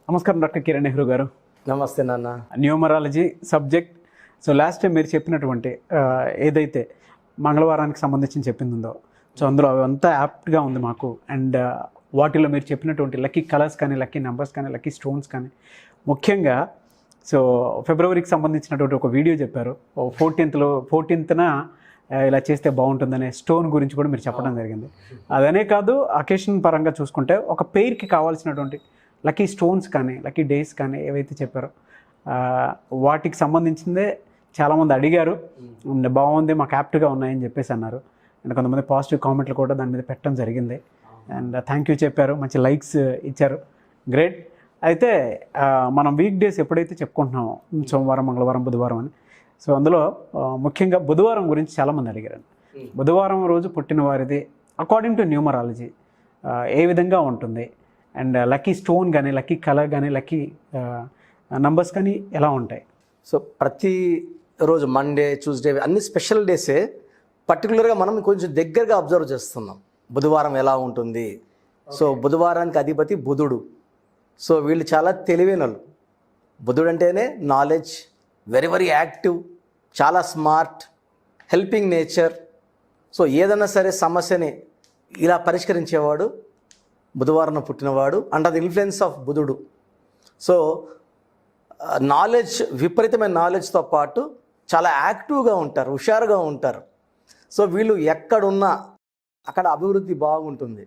నమస్కారం డాక్టర్ కిరణ్ నెహ్రూ గారు. నమస్తే నాన్న. Numerology subject. So last time మీరు చెప్పినటువంటి ఏదైతే మంగళవారానికి సంబంధించి చెప్పింది ఉందో, సో అందులో అవంతా యాప్ట్గా ఉంది మాకు. అండ్ వాటిలో మీరు చెప్పినటువంటి లక్కీ కలర్స్ కానీ, లక్కీ నెంబర్స్ కానీ, లక్కీ స్టోన్స్ కానీ, ముఖ్యంగా సో ఫిబ్రవరికి సంబంధించినటువంటి ఒక వీడియో చెప్పారు. 14th ఇలా చేస్తే బాగుంటుందనే స్టోన్ గురించి కూడా మీరు చెప్పడం జరిగింది. అదనే కాదు, అకేషన్ పరంగా చూసుకుంటే ఒక పెయిర్కి కావాల్సినటువంటి లక్కీ స్టోన్స్ కానీ, లక్కీ డేస్ కానీ ఏవైతే చెప్పారో వాటికి సంబంధించిందే చాలామంది అడిగారు. బాగుంది, మాకు యాప్ట్గా ఉన్నాయని చెప్పేసి అన్నారు. అండ్ కొంతమంది పాజిటివ్ కామెంట్లు కూడా దాని మీద పెట్టడం జరిగింది. అండ్ థ్యాంక్ యూ చెప్పారు, మంచి లైక్స్ ఇచ్చారు. గ్రేట్. అయితే మనం వీక్ డేస్ ఎప్పుడైతే చెప్పుకుంటున్నామో, సోమవారం, మంగళవారం, బుధవారం అని, సో అందులో ముఖ్యంగా బుధవారం గురించి చాలామంది అడిగారు. బుధవారం రోజు పుట్టిన వారిది అకార్డింగ్ టు న్యూమరాలజీ ఏ విధంగా ఉంటుంది, అండ్ లక్కీ స్టోన్ కానీ, లక్కీ కలర్ కానీ, లక్కీ నంబర్స్ కానీ ఎలా ఉంటాయి? సో ప్రతి రోజు మండే, ట్యూస్డే అన్ని స్పెషల్ డేసే. పర్టికులర్గా మనం కొంచెం దగ్గరగా అబ్జర్వ్ చేస్తున్నాం బుధవారం ఎలా ఉంటుంది. సో బుధవారానికి అధిపతి బుధుడు. సో వీళ్ళు చాలా తెలివైన వాళ్ళు. బుధుడు అంటేనే నాలెడ్జ్, వెరీ వెరీ యాక్టివ్, చాలా స్మార్ట్, హెల్పింగ్ నేచర్. సో ఏదైనా సరే సమస్యని ఇలా పరిష్కరించేవాడు బుధవారం పుట్టినవాడు, అండర్ ది ఇన్ఫ్లుయెన్స్ ఆఫ్ బుధుడు. సో నాలెడ్జ్, విపరీతమైన నాలెడ్జ్తో పాటు చాలా యాక్టివ్గా ఉంటారు, హుషారుగా ఉంటారు. సో వీళ్ళు ఎక్కడున్నా అక్కడ అభివృద్ధి బాగుంటుంది.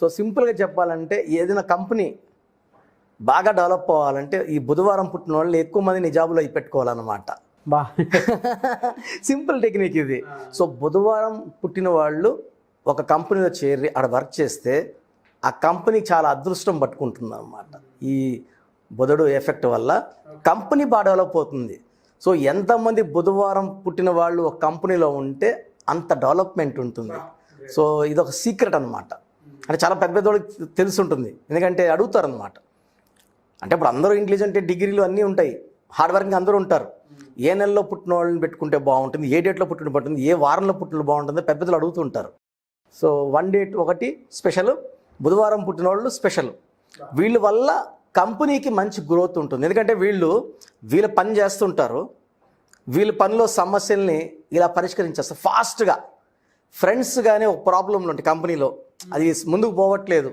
సో సింపుల్గా చెప్పాలంటే ఏదైనా కంపెనీ బాగా డెవలప్ అవ్వాలంటే ఈ బుధవారం పుట్టిన వాళ్ళు ఎక్కువ మందిని జాబులో పెట్టుకోవాలన్నమాట. సింపుల్ టెక్నిక్ ఇది. సో బుధవారం పుట్టిన వాళ్ళు ఒక కంపెనీలో చేరి అక్కడ వర్క్ చేస్తే ఆ కంపెనీకి చాలా అదృష్టం పట్టుకుంటుంది అన్నమాట. ఈ బుధుడు ఎఫెక్ట్ వల్ల కంపెనీ బాగా డెవలప్ అవుతుంది. సో ఎంతమంది బుధవారం పుట్టిన వాళ్ళు ఒక కంపెనీలో ఉంటే అంత డెవలప్మెంట్ ఉంటుంది. సో ఇది ఒక సీక్రెట్ అనమాట. అంటే చాలా పెద్ద పెద్దవాళ్ళకి తెలిసి ఉంటుంది, ఎందుకంటే అడుగుతారు అనమాట. అంటే ఇప్పుడు అందరూ ఇంటెలిజెంట్, డిగ్రీలు అన్నీ ఉంటాయి, హార్డ్ వర్కింగ్ అందరూ ఉంటారు. ఏ నెలలో పుట్టిన వాళ్ళని పెట్టుకుంటే బాగుంటుంది, ఏ డేట్లో పుట్టిన బాగుంటుంది, ఏ వారంలో పుట్టిన బాగుంటుందో పెద్ద పెద్దలు అడుగుతుంటారు. సో వన్ డేట్ ఒకటి స్పెషల్, బుధవారం పుట్టిన వాళ్ళు స్పెషల్. వీళ్ళ వల్ల కంపెనీకి మంచి గ్రోత్ ఉంటుంది. ఎందుకంటే వీళ్ళ పని చేస్తుంటారు, వీళ్ళ పనిలో సమస్యల్ని ఇలా పరిష్కరించేస్తారు ఫాస్ట్గా. ఫ్రెండ్స్ కానీ ఒక ప్రాబ్లంలో ఉంటాయి కంపెనీలో, అది ముందుకు పోవట్లేదు,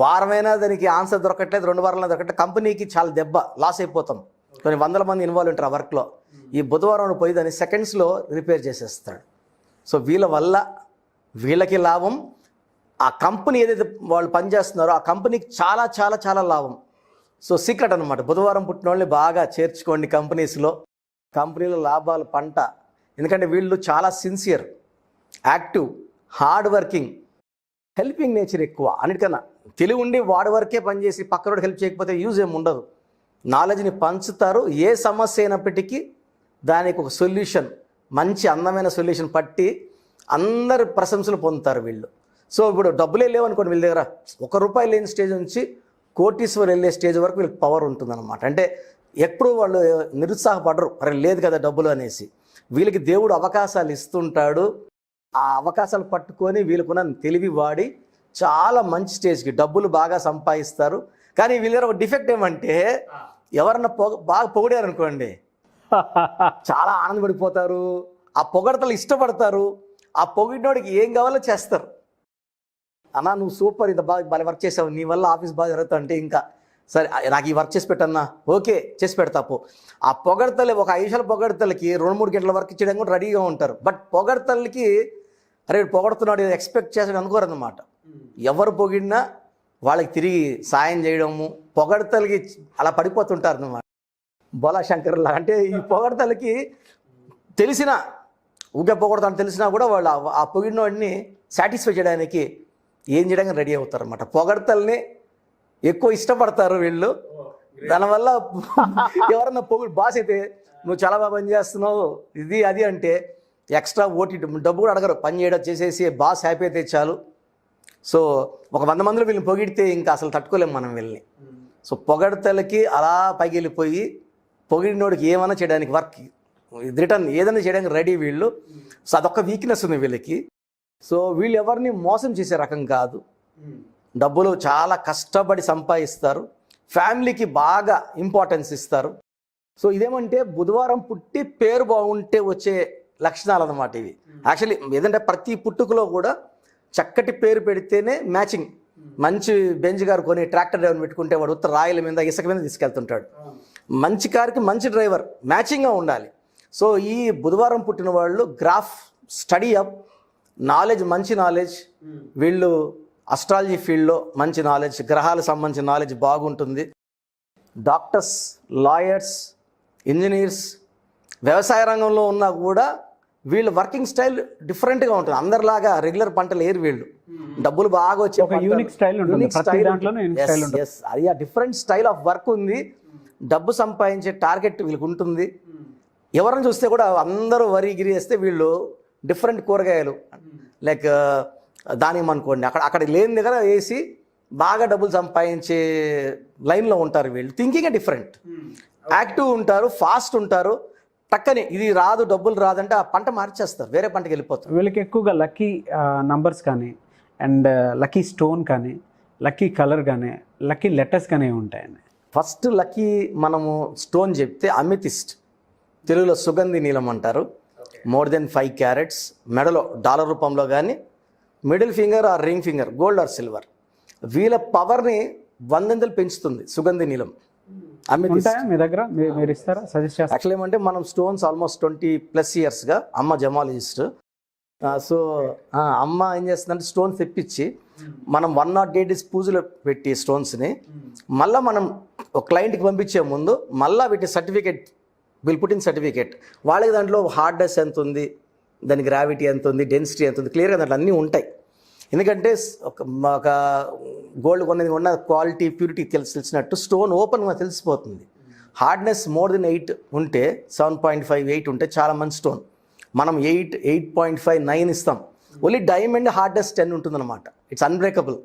వారమైనా దానికి ఆన్సర్ దొరకట్లేదు, 2 వారాలు దొరకట్లేదు, కంపెనీకి చాలా దెబ్బ, లాస్ అయిపోతాం. కొన్ని 100 మంది ఇన్వాల్వ్ ఉంటారు ఆ వర్క్లో. ఈ బుధవారం పోయి దాన్ని సెకండ్స్లో రిపేర్ చేసేస్తాడు. సో వీళ్ళ వల్ల వీళ్ళకి లాభం, ఆ కంపెనీ ఏదైతే వాళ్ళు పనిచేస్తున్నారో ఆ కంపెనీకి చాలా చాలా చాలా లాభం. సో సీక్రెట్ అనమాట. బుధవారం పుట్టిన వాళ్ళని బాగా చేర్చుకోండి కంపెనీలో లాభాలు పంట. ఎందుకంటే వీళ్ళు చాలా sincere, active, hard working, helping nature ఎక్కువ. అన్నిటికన్నా తెలివి ఉండి వాడి వరకే పనిచేసి పక్కనోడు హెల్ప్ చేయకపోతే యూజ్ ఏమి ఉండదు. నాలెడ్జ్ని పంచుతారు. ఏ సమస్య అయినప్పటికీ దానికి ఒక సొల్యూషన్, మంచి అందమైన సొల్యూషన్ పట్టి అందరు ప్రశంసలు పొందుతారు వీళ్ళు. సో ఇప్పుడు డబ్బులే లేవనుకోండి వీళ్ళ దగ్గర, ₹1 లేని స్టేజ్ నుంచి కోటీశ్వరు వెళ్ళే స్టేజ్ వరకు వీళ్ళకి పవర్ ఉంటుందన్నమాట. అంటే ఎప్పుడు వాళ్ళు నిరుత్సాహపడరు, అరే లేదు కదా డబ్బులు అనేసి. వీళ్ళకి దేవుడు అవకాశాలు ఇస్తుంటాడు. ఆ అవకాశాలు పట్టుకొని వీళ్ళకున్న తెలివి వాడి చాలా మంచి స్టేజ్కి డబ్బులు బాగా సంపాదిస్తారు. కానీ వీళ్ళ దగ్గర ఒక డిఫెక్ట్ ఏమంటే, ఎవరన్నా బాగా పొగిడారు అనుకోండి చాలా ఆనందపడిపోతారు, ఆ పొగడతలు ఇష్టపడతారు, ఆ పొగిడినోడికి ఏం కావాలో చేస్తారు. అన్నా నువ్వు సూపర్, ఇంత బాగా వర్క్ చేసావు, నీ వల్ల ఆఫీస్ బాగా జరుగుతా అంటే ఇంకా సరే నాకు ఈ వర్క్ చేసి పెట్టన్నా, ఓకే చేసి పెడతాపు. ఆ పొగడతలు ఒక 5 నిమిషాల పొగడతలకి 2-3 గంటల వర్క్ చేయడం కూడా రెడీగా ఉంటారు. బట్ పొగడతలకి అరే పొగడుతున్నాడు ఎక్స్పెక్ట్ చేసాడు అనుకోరు అన్నమాట. ఎవరు పొగిడినా వాళ్ళకి తిరిగి సాయం చేయడము, పొగడతలకి అలా పడిపోతుంటారు అన్నమాట. బోలా శంకర్లా. అంటే ఈ పొగడతలకి తెలిసినా, ఊగే పొగడతాను తెలిసినా కూడా వాళ్ళు ఆ పొగిడినోడిని సాటిస్ఫై చేయడానికి ఏం చేయడానికి రెడీ అవుతారు అన్నమాట. పొగడతల్ని ఎక్కువ ఇష్టపడతారు వీళ్ళు. దానివల్ల ఎవరన్నా బాస్ అయితే నువ్వు చాలా బాగా పని చేస్తున్నావు ఇది అది అంటే ఎక్స్ట్రా ఓటీ డబ్బు కూడా అడగరు, పని చేయడం చేసేసి బాస్ హ్యాపీ అయితే చాలు. సో ఒక 100 మందిలో వీళ్ళని పొగిడితే ఇంకా అసలు తట్టుకోలేము మనం వీళ్ళని. సో పొగడతలకి అలా పైకి వెళ్ళిపోయి పొగిడినోడికి ఏమైనా చేయడానికి వర్క్ రిటర్న్ ఏదైనా చేయడానికి రెడీ వీళ్ళు. సో అదొక వీక్నెస్ ఉంది వీళ్ళకి. సో వీళ్ళు ఎవరిని మోసం చేసే రకం కాదు. డబ్బులు చాలా కష్టపడి సంపాదిస్తారు, ఫ్యామిలీకి బాగా ఇంపార్టెన్స్ ఇస్తారు. సో ఇదేమంటే బుధవారం పుట్టి పేరు బాగుంటే వచ్చే లక్షణాలు అన్నమాట ఇవి. యాక్చువల్లీ ఏదంటే ప్రతి పుట్టుకలో కూడా చక్కటి పేరు పెడితేనే మ్యాచింగ్. మంచి బెంజ్ గారు కొని ట్రాక్టర్ డ్రైవర్ పెట్టుకుంటే వాడు ఉత్తర రాయల మీద ఇసుక మీద తీసుకెళ్తుంటాడు. మంచి కార్కి మంచి డ్రైవర్ మ్యాచింగ్గా ఉండాలి. సో ఈ బుధవారం పుట్టిన వాళ్ళు గ్రాఫ్ స్టడీ అప్, నాలెడ్జ్, మంచి నాలెడ్జ్, వీళ్ళు అస్ట్రాలజీ ఫీల్డ్లో మంచి నాలెడ్జ్, గ్రహాలకు సంబంధించిన నాలెడ్జ్ బాగుంటుంది. డాక్టర్స్, లాయర్స్, ఇంజనీర్స్, వ్యవసాయ రంగంలో ఉన్నా కూడా వీళ్ళ వర్కింగ్ స్టైల్ డిఫరెంట్గా ఉంటుంది. అందరిలాగా రెగ్యులర్ పంటలు ఏరు వీళ్ళు. డబ్బులు బాగా వచ్చే యూనిక్ స్టైల్ అది డిఫరెంట్ స్టైల్ ఆఫ్ వర్క్ ఉంది. డబ్బు సంపాదించే టార్గెట్ వీళ్ళకి ఉంటుంది. ఎవరిని చూస్తే కూడా అందరూ వరి గిరి వేస్తే వీళ్ళు డిఫరెంట్ కూరగాయలు లైక్ దానిమ్మ అనుకోండి, అక్కడ లేని దగ్గర వేసి బాగా డబ్బులు సంపాదించే లైన్లో ఉంటారు వీళ్ళు. థింకింగే డిఫరెంట్, యాక్టివ్ ఉంటారు, ఫాస్ట్ ఉంటారు. పక్కనే ఇది రాదు, డబ్బులు రాదంటే ఆ పంట మార్చేస్తారు, వేరే పంటకి వెళ్ళిపోతారు. వీళ్ళకి ఎక్కువగా లక్కీ నంబర్స్ కానీ అండ్ లక్కీ స్టోన్ కానీ లక్కీ కలర్ కానీ లక్కీ లెటర్స్ కానీ ఉంటాయండి. ఫస్ట్ లక్కీ మనము స్టోన్ చెప్తే అమెథిస్ట్, తెలుగులో సుగంధి నీలం అంటారు. మోర్ దెన్ 5 క్యారెట్స్, మెడలో డాలర్ రూపంలో కానీ, middle finger are ring finger, gold or silver. వీళ్ళ పవర్ని 100 పెంచుతుంది సుగంధి నీలం. మీ దగ్గర మీరు ఇస్తారా సజెస్ట్ చేస్తారు? యాక్చువల్ ఏమంటే మనం స్టోన్స్ ఆల్మోస్ట్ 20+ ఇయర్స్గా అమ్మ జమాలజిస్ట్. సో అమ్మ ఏం చేస్తుందంటే స్టోన్స్ తెప్పించి మనం 108 days పూజలో పెట్టి స్టోన్స్ని మళ్ళీ మనం ఒక క్లయింట్కి పంపించే ముందు మళ్ళీ వీటి certificate will put in certificate. వాళ్ళకి దాంట్లో హార్డ్నెస్ ఎంత ఉంది, దాని గ్రావిటీ ఎంత ఉంది, డెన్సిటీ ఎంత ఉంది, క్లియర్గా దాంట్లో అన్నీ ఉంటాయి. ఎందుకంటే ఒక గోల్డ్ ఉన్న క్వాలిటీ, ప్యూరిటీ తెలిసినట్టు స్టోన్ ఓపెన్గా తెలిసిపోతుంది. హార్డ్నెస్ మోర్ దెన్ 8 ఉంటే 7.5, 8 ఉంటే చాలా మంచి స్టోన్. మనం 8, 8.5, 9 ఇస్తాం. ఓన్లీ డైమండ్ హార్డ్నెస్ 10 ఉంటుందన్నమాట. It's unbreakable.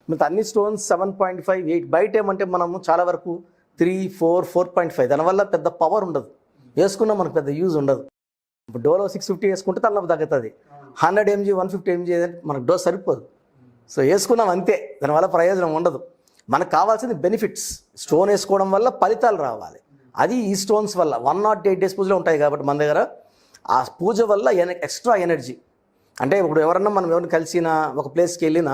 మిగతా అన్ని స్టోన్స్ 7.5, 8. బయట ఏమంటే మనము చాలా వరకు 3, 4, 4.5. దానివల్ల పెద్ద పవర్ ఉండదు, వేసుకున్నా మనకు పెద్ద యూజ్ ఉండదు. ఇప్పుడు డోలో 650 వేసుకుంటే తలనొప్పి తగ్గుతుంది. 100 mg, 150 mg మనకు డోస్ సరిపోదు. సో వేసుకున్నాం అంతే, దానివల్ల ప్రయోజనం ఉండదు. మనకు కావాల్సింది బెనిఫిట్స్. స్టోన్ వేసుకోవడం వల్ల ఫలితాలు రావాలి. అది ఈ స్టోన్స్ వల్ల 108 days పూజలో ఉంటాయి కాబట్టి మన దగ్గర ఆ పూజ వల్ల ఎక్స్ట్రా ఎనర్జీ. అంటే ఇప్పుడు ఎవరన్నా మనం ఎవరిని కలిసినా ఒక ప్లేస్కి వెళ్ళినా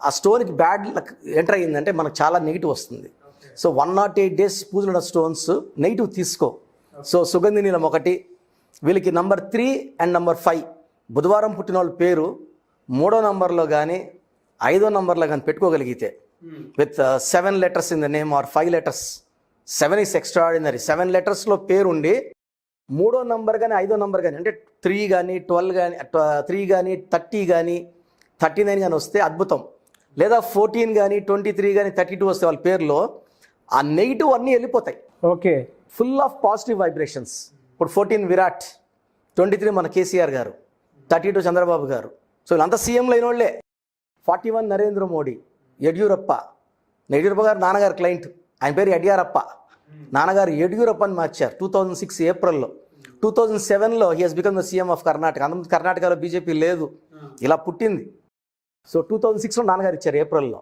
ఆ స్టోన్కి బ్యాడ్ లక్ ఎంటర్ అయ్యిందంటే మనకు చాలా నెగిటివ్ వస్తుంది. సో 108 days పూజలో ఉన్న స్టోన్స్ నెగిటివ్ తీసుకో. సో సుగంధి నీలం ఒకటి. వీళ్ళకి నంబర్ 3 అండ్ నంబర్ 5 బుధవారం పుట్టిన వాళ్ళ పేరు 3వ నంబర్లో కానీ 5వ నంబర్లో కానీ పెట్టుకోగలిగితే with 7 letters in the name or 5 letters. 7 is extraordinary. 7 lettersలో పేరు ఉండి 3వ నంబర్ కానీ 5వ నంబర్ కానీ అంటే 3 కానీ 12 కానీ 3 కానీ 30 కానీ 39 కానీ వస్తే అద్భుతం. లేదా 14 కానీ 23 కానీ 32 వస్తే వాళ్ళ పేరులో ఆ నెగిటివ్ అన్నీ వెళ్ళిపోతాయి. Okay, full of positive vibrations. ఇప్పుడు 14 విరాట్, 23 మన కేసీఆర్ గారు, 32 చంద్రబాబు గారు. సో వీళ్ళంతా సీఎంలు అయిన వాళ్ళే. 41 నరేంద్ర మోడీ, యడ్యూరప్ప. యడ్యూరప్ప గారు నాన్నగారు క్లయింట్, ఆయన పేరు యడ్యారప్ప. నాన్నగారు యడ్యూరప్ప అని మార్చారు 2006 ఏప్రిల్లో. 2007లో he has become the CM of Karnataka. అంతకుముందు కర్ణాటకలో బీజేపీ లేదు, ఇలా పుట్టింది. సో 2006లో నాన్నగారు ఇచ్చారు ఏప్రిల్లో.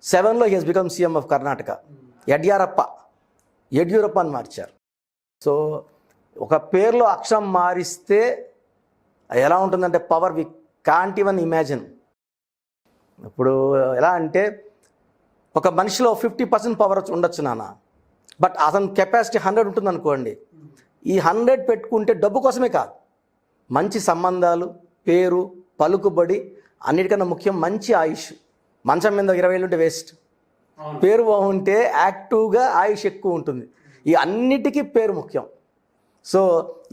7లో he has become CM of Karnataka. Yadyarappa, Yediyurappa అని మార్చారు. సో ఒక పేరులో అక్షరం మారిస్తే ఎలా ఉంటుందంటే power we can't even imagine. ఇప్పుడు ఎలా అంటే ఒక మనిషిలో 50% పవర్ ఉండొచ్చు నాన్న, బట్ అతని కెపాసిటీ 100 ఉంటుంది అనుకోండి. ఈ 100 పెట్టుకుంటే డబ్బు కోసమే కాదు, మంచి సంబంధాలు, పేరు, పలుకుబడి, అన్నిటికన్నా ముఖ్యం మంచి ఆయుష్. మంచం మీద 20 ఏళ్ళు ఉంటే వేస్ట్. పేరు బాగుంటే యాక్టివ్గా ఆయుష్ ఎక్కువ ఉంటుంది. ఈ అన్నిటికీ పేరు ముఖ్యం. సో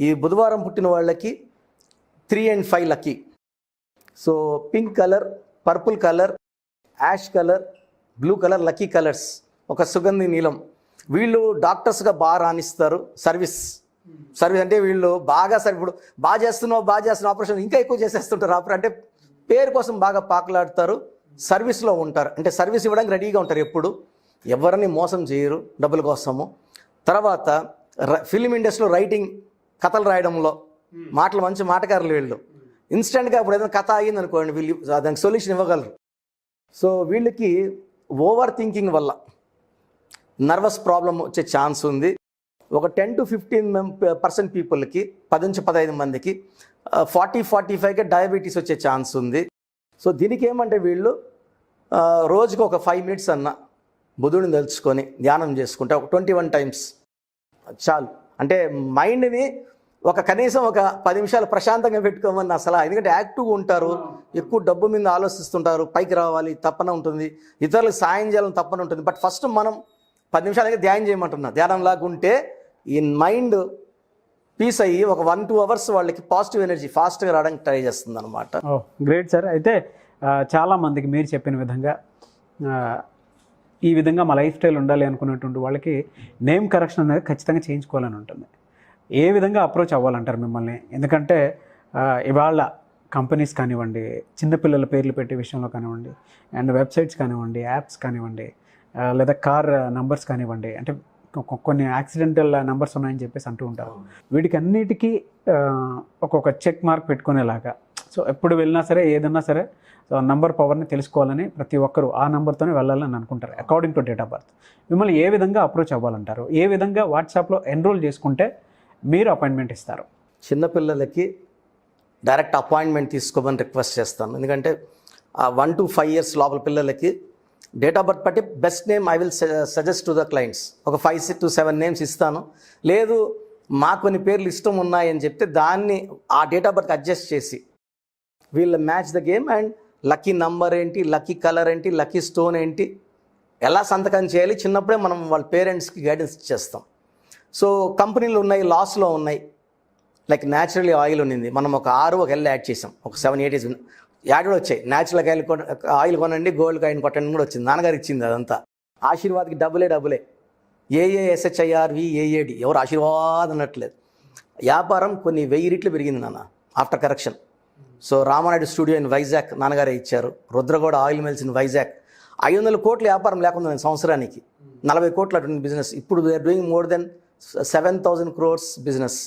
ఈ బుధవారం పుట్టిన వాళ్ళకి 3 and 5 lucky. So pink colour, purple colour, ash colour, blue colour lucky colours. ఒక సుగంధి నీలం. వీళ్ళు డాక్టర్స్గా బాగా రాణిస్తారు. సర్వీస్ అంటే వీళ్ళు బాగా ఇప్పుడు బాగా చేస్తున్నావు ఆపరేషన్ ఇంకా ఎక్కువ చేసేస్తుంటారు. అంటే పేరు కోసం బాగా పాకులాడతారు, సర్వీస్లో ఉంటారు. అంటే సర్వీస్ ఇవ్వడానికి రెడీగా ఉంటారు ఎప్పుడు, ఎవరిని మోసం చేయరు డబ్బుల కోసము. తర్వాత ఫిల్మ్ ఇండస్ట్రీలో రైటింగ్, కథలు రాయడంలో మాటలు మంచి మాటకారులు వీళ్ళు. ఇన్స్టెంట్గా ఇప్పుడు ఏదైనా కథ అయ్యింది అనుకోండి, వీళ్ళు దానికి సొల్యూషన్ ఇవ్వగలరు. సో వీళ్ళకి ఓవర్ థింకింగ్ వల్ల నర్వస్ ప్రాబ్లం వచ్చే ఛాన్స్ ఉంది. ఒక 10 to 15% పీపుల్కి, 10 నుంచి 15 మందికి 40-45కే డయాబెటీస్ వచ్చే ఛాన్స్ ఉంది. సో దీనికి ఏమంటే వీళ్ళు రోజుకు ఒక 5 minutes అన్న బుధుడిని తెలుసుకొని ధ్యానం చేసుకుంటే ఒక 21 times చాలు. అంటే మైండ్ని కనీసం ఒక 10 నిమిషాలు ప్రశాంతంగా పెట్టుకోమని అసలు. ఎందుకంటే యాక్టివ్గా ఉంటారు, ఎక్కువ డబ్బు మీద ఆలోచిస్తుంటారు, పైకి రావాలి తప్పన ఉంటుంది, ఇతరులకు సాయం చేయాలని తప్పన ఉంటుంది. బట్ ఫస్ట్ మనం 10 నిమిషాలకి ధ్యానం చేయమంటున్నా. ధ్యానంలాగా ఉంటే ఈ మైండ్ పీస్ అయ్యి ఒక 1-2 hours వాళ్ళకి పాజిటివ్ ఎనర్జీ ఫాస్ట్గా రావడానికి ట్రై చేస్తుంది అనమాట. Great sir. అయితే చాలామందికి మీరు చెప్పిన విధంగా ఈ విధంగా మా లైఫ్ స్టైల్ ఉండాలి అనుకున్నటువంటి వాళ్ళకి నేమ్ కరెక్షన్ అనేది ఖచ్చితంగా చేయించుకోవాలని ఉంటుంది. ఏ విధంగా అప్రోచ్ అవ్వాలంటారు మిమ్మల్ని? ఎందుకంటే ఇవాళ కంపెనీస్ కానివ్వండి, చిన్నపిల్లల పేర్లు పెట్టే విషయంలో కానివ్వండి, అండ్ వెబ్సైట్స్ కానివ్వండి, యాప్స్ కానివ్వండి, లేదా కార్ నంబర్స్ కానివ్వండి, అంటే కొన్ని యాక్సిడెంటల్ నంబర్స్ ఉన్నాయని చెప్పేసి అంటూ ఉంటారు. వీటికి అన్నిటికీ ఒక్కొక్క చెక్ మార్క్ పెట్టుకునేలాగా, సో ఎప్పుడు వెళ్ళినా సరే ఏదన్నా సరే నంబర్ పవర్ని తెలుసుకోవాలని ప్రతి ఒక్కరూ ఆ నెంబర్తోనే వెళ్ళాలని అనుకుంటారు according to date of birth. మిమ్మల్ని ఏ విధంగా అప్రోచ్ అవ్వాలంటారు? ఏ విధంగా వాట్సాప్లో ఎన్రోల్ చేసుకుంటే మీరు అపాయింట్మెంట్ ఇస్తారు? చిన్నపిల్లలకి డైరెక్ట్ అపాయింట్మెంట్ తీసుకోమని రిక్వెస్ట్ చేస్తాను. ఎందుకంటే 1 to 5 years లోపల పిల్లలకి డేట్ ఆఫ్ బర్త్ బట్టి best name I will suggest to the clients. ఒక 5 to 7 names ఇస్తాను. లేదు మాకు కొన్ని పేర్లు ఇష్టం ఉన్నాయని చెప్తే దాన్ని ఆ డేట్ ఆఫ్ బర్త్ అడ్జస్ట్ చేసి వీళ్ళు match the game and lucky number ఏంటి, లక్కీ కలర్ ఏంటి, లక్కీ స్టోన్ ఏంటి, ఎలా సంతకం చేయాలి చిన్నప్పుడే మనం వాళ్ళ పేరెంట్స్కి గైడెన్స్ ఇచ్చేస్తాం. సో కంపెనీలు ఉన్నాయి, లాస్లో ఉన్నాయి. లైక్ న్యాచురల్ ఆయిల్ ఉన్నింది, మనం ఒక 6 ఒక L యాడ్ చేసాం, ఒక 7-8 యాడ్ కూడా వచ్చాయి. న్యాచురల్ ఆయిల్ కొనండి, గోల్డ్ కాయిన్ కొట్టండి కూడా వచ్చింది. నాన్నగారు ఇచ్చింది అదంతా. ఆశీర్వాద్కి డబ్బులే AASHIRVAAD, ఎవరు ఆశీర్వాద్ అనట్లేదు. వ్యాపారం కొన్ని 1000 రెట్లు పెరిగింది నాన్న after correction. So Ramanaidu studio in Vizag నాన్నగారే ఇచ్చారు. Rudragouda oil mills in Vizag 500 కోట్ల వ్యాపారం లేకుండా సంవత్సరానికి 40 కోట్ల అటువంటి బిజినెస్. ఇప్పుడు we are doing more than 7,000 crores business.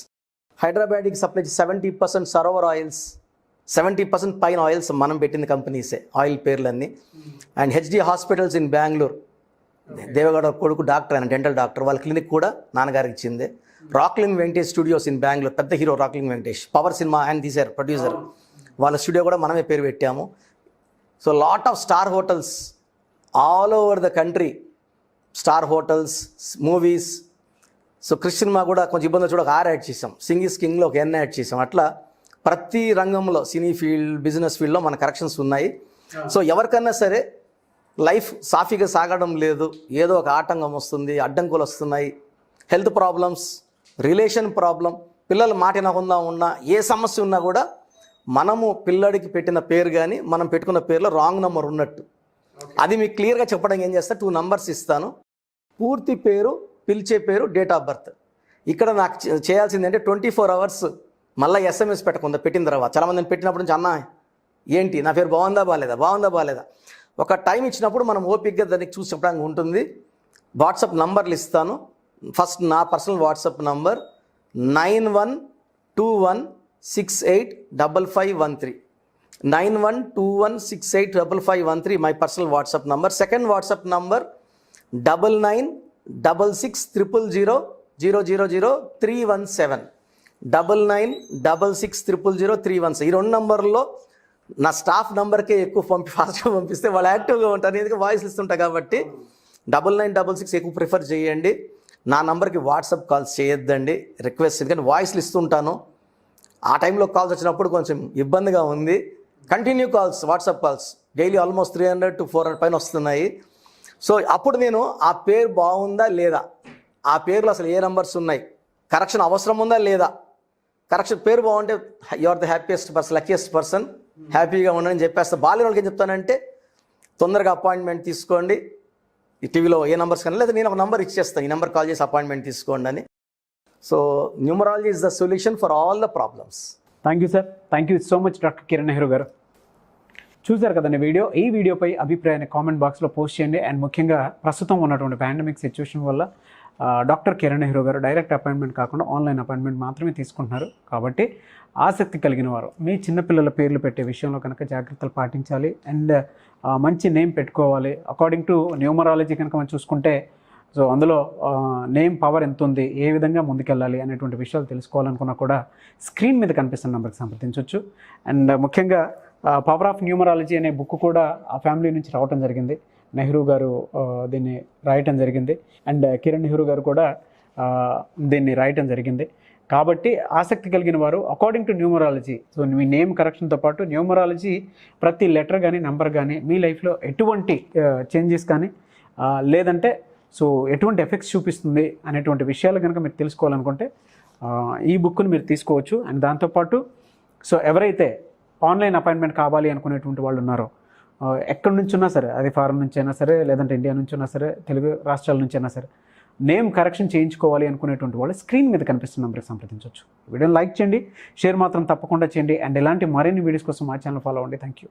హైదరాబాద్కి సప్లై 70% సరోవర్ ఆయిల్స్, 70% పైన ఆయిల్స్ మనం పెట్టిన కంపెనీసే, ఆయిల్ పేర్లన్నీ. And HD hospitals in Bengaluru, Deve Gowda కొడుకు డాక్టర్, ఆయన డెంటల్ డాక్టర్, వాళ్ళ క్లినిక్ కూడా నాన్నగారికి ఇచ్చిందే. రాక్లింగ్ వెంకటేష్ స్టూడియోస్ ఇన్ బెంగళూరు, పెద్ద hero Rockline Venkatesh, power cinema ఆయన తీశారు, ప్రొడ్యూసర్. వాళ్ళ స్టూడియో కూడా మనమే పేరు పెట్టాము. So lot of star hotels all over the country, star hotels, movies. So Krish cinema కూడా కొంచెం ఇబ్బందులు చూడ ఒక 6 యాడ్ చేసాం, సింగ్ ఈస్ కింగ్లో ఒక N యాడ్ చేసాం. అట్లా ప్రతి రంగంలో సినీ ఫీల్డ్, బిజినెస్ ఫీల్డ్లో మన కరెక్షన్స్ ఉన్నాయి. సో ఎవరికన్నా సరే లైఫ్ సాఫీగా సాగడం లేదు, ఏదో ఒక ఆటంకం వస్తుంది, అడ్డంకులు వస్తున్నాయి, హెల్త్ ప్రాబ్లమ్స్, రిలేషన్ ప్రాబ్లం, పిల్లలు మాట వినకుండా ఉన్నా, ఏ సమస్య ఉన్నా కూడా మనము పిల్లడికి పెట్టిన పేరు కానీ మనం పెట్టుకున్న పేరులో రాంగ్ నెంబర్ ఉన్నట్టు, అది మీకు క్లియర్గా చెప్పడానికి ఏం చేస్తా, 2 numbers ఇస్తాను. పూర్తి పేరు, పిలిచే పేరు, డేట్ ఆఫ్ బర్త్. ఇక్కడ నాకు చేయాల్సింది అంటే 24 hours మళ్ళీ SMS పెట్టకుండా పెట్టిన తర్వాత. చాలామందిని పెట్టినప్పటి నుంచి అన్న ఏంటి నా పేరు బాగుందా బాగాలేదా ఒక టైం ఇచ్చినప్పుడు మనం ఓపిక్గా దానికి చూసి చెప్పడానికి ఉంటుంది. వాట్సాప్ నంబర్లు ఇస్తాను. ఫస్ట్ నా personal WhatsApp number 9121685513, 9121685513 my personal WhatsApp number. Second WhatsApp number 9966000317, 9966000317. ఈ 2 నంబర్లో నా స్టాఫ్ నెంబర్కే ఎక్కువ ఫాస్ట్గా పంపిస్తే వాళ్ళు యాక్టివ్గా ఉంటారు. ఎందుకంటే వాయిస్ ఇస్తుంటా కాబట్టి 9966 ఎక్కువ ప్రిఫర్ చేయండి. నా నంబర్కి వాట్సాప్ కాల్స్ చేయొద్దండి, రిక్వెస్ట్. ఎందుకంటే వాయిస్లు ఇస్తుంటాను, ఆ టైంలో కాల్స్ వచ్చినప్పుడు కొంచెం ఇబ్బందిగా ఉంది. Continue calls, WhatsApp calls daily almost 300 to 400 పైన వస్తున్నాయి. సో అప్పుడు నేను ఆ పేరు బాగుందా లేదా, ఆ పేర్లో అసలు ఏ నెంబర్స్ ఉన్నాయి, కరెక్షన్ అవసరం ఉందా లేదా, కరెక్షన్ పేరు బాగుంటే you are the happiest person, luckiest person, హ్యాపీగా ఉండని చెప్పేస్తా. బాల్య వాళ్ళకి ఏం చెప్తానంటే తొందరగా అపాయింట్మెంట్ తీసుకోండి. ఈ టీవీలో ఏ నెంబర్స్ కానీ, లేదా నేను ఒక నెంబర్ ఇచ్చేస్తాను, ఈ నెంబర్ కాల్ చేసి అపాయింట్మెంట్ తీసుకోండి అని. So numerology is the solution for all the problems. Thank you sir, thank you so much doctor Kiran Nehru గారు. చూశారు కదండి వీడియో. ఈ వీడియోపై అభిప్రాయాన్ని కామెంట్ బాక్స్లో పోస్ట్ చేయండి. అండ్ ముఖ్యంగా ప్రస్తుతం ఉన్నటువంటి పాండమిక్ సిచ్యువేషన్ వల్ల డాక్టర్ కిరణ్ నెహ్రూ గారు డైరెక్ట్ అపాయింట్మెంట్ కాకుండా ఆన్లైన్ అపాయింట్మెంట్ మాత్రమే తీసుకుంటున్నారు. కాబట్టి ఆసక్తి కలిగిన వారు మీ చిన్నపిల్లల పేర్లు పెట్టే విషయంలో కనుక జాగ్రత్తలు పాటించాలి. అండ్ మంచి నేమ్ పెట్టుకోవాలి. అకార్డింగ్ టు న్యూమరాలజీ కనుక మనం చూసుకుంటే సో అందులో నేమ్ పవర్ ఎంత ఉంది, ఏ విధంగా ముందుకెళ్ళాలి అనేటువంటి విషయాలు తెలుసుకోవాలనుకున్నా కూడా స్క్రీన్ మీద కనిపిస్తున్న నెంబర్కి సంప్రదించవచ్చు. అండ్ ముఖ్యంగా పవర్ ఆఫ్ న్యూమరాలజీ అనే బుక్ కూడా ఆ ఫ్యామిలీ నుంచి రావటం జరిగింది. నెహ్రూ గారు దీన్ని రాయటం జరిగింది, అండ్ కిరణ్ నెహ్రూ గారు కూడా దీన్ని రాయటం జరిగింది. కాబట్టి ఆసక్తి కలిగిన వారు అకార్డింగ్ టు న్యూమరాలజీ, సో మీ నేమ్ కరెక్షన్తో పాటు న్యూమరాలజీ ప్రతి లెటర్ కానీ నెంబర్ కానీ మీ లైఫ్లో ఎటువంటి చేంజెస్ కానీ లేదంటే సో ఎటువంటి ఎఫెక్ట్స్ చూపిస్తుంది అనేటువంటి విషయాలు కనుక మీరు తెలుసుకోవాలనుకుంటే ఈ బుక్ని మీరు తీసుకోవచ్చు. అండ్ దాంతోపాటు సో ఎవరైతే ఆన్లైన్ అపాయింట్మెంట్ కావాలి అనుకునేటువంటి వాళ్ళు ఉన్నారో, ఎక్కడి నుంచి ఉన్నా సరే, అది ఫారెన్ నుంచి అయినా సరే, లేదంటే ఇండియా నుంచి ఉన్నా సరే, తెలుగు రాష్ట్రాల నుంచి అయినా సరే, నేమ్ కరెక్షన్ చేయించుకోవాలి అనుకునేటువంటి వాళ్ళు స్క్రీన్ మీద కనిపిస్తున్న నెంబర్కి సంప్రదించవచ్చు. వీడియోని లైక్ చేయండి, షేర్ మాత్రం తప్పకుండా చేయండి. అండ్ ఇలాంటి మరిన్ని వీడియోస్ కోసం మా ఛానల్ ఫాలో అవ్వండి. Thank you.